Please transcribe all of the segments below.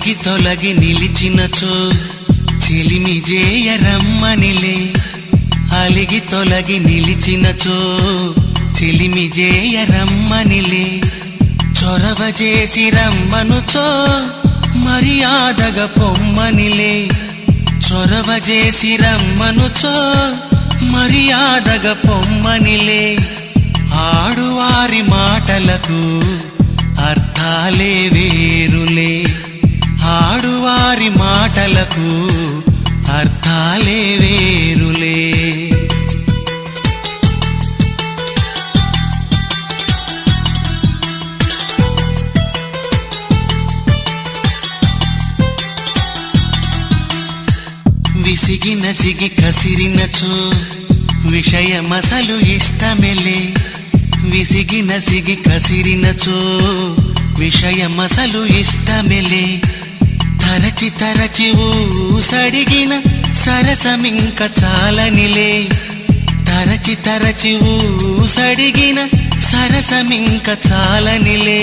అలిగి తొలగి నిలిచినచో చెలిమి జేయ రమ్మనిలే అలిగి తొలగి నిలిచినచో చెలిమి జేయ రమ్మనిలే చొరవ చేసి రమ్మనుచో మర్యాదగా పొమ్మనిలే చొరవ చేసి రమ్మనుచో మర్యాదగా పొమ్మనిలే ఆడువారి మాటలకు అర్థాలే వేరులే ఆడువారి మాటలకు అర్థాలే వేరులే విసిగి నసిగి కసిరినచో విషయమసలు ఇష్టమెలే విసిగి నసిగి కసిరినచో విషయమసలు ఇష్టమెలే తరచి తరచి ఊసడిగిన సరసమింక చాలనిలే తరచి తరచి ఊసడిగిన సరసమింక చాలనిలే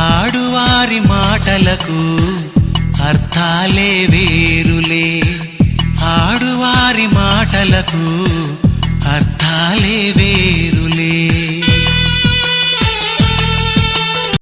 ఆడువారి మాటలకు అర్థాలే వేరులే ఆడువారి మాటలకు అర్థాలే వేరు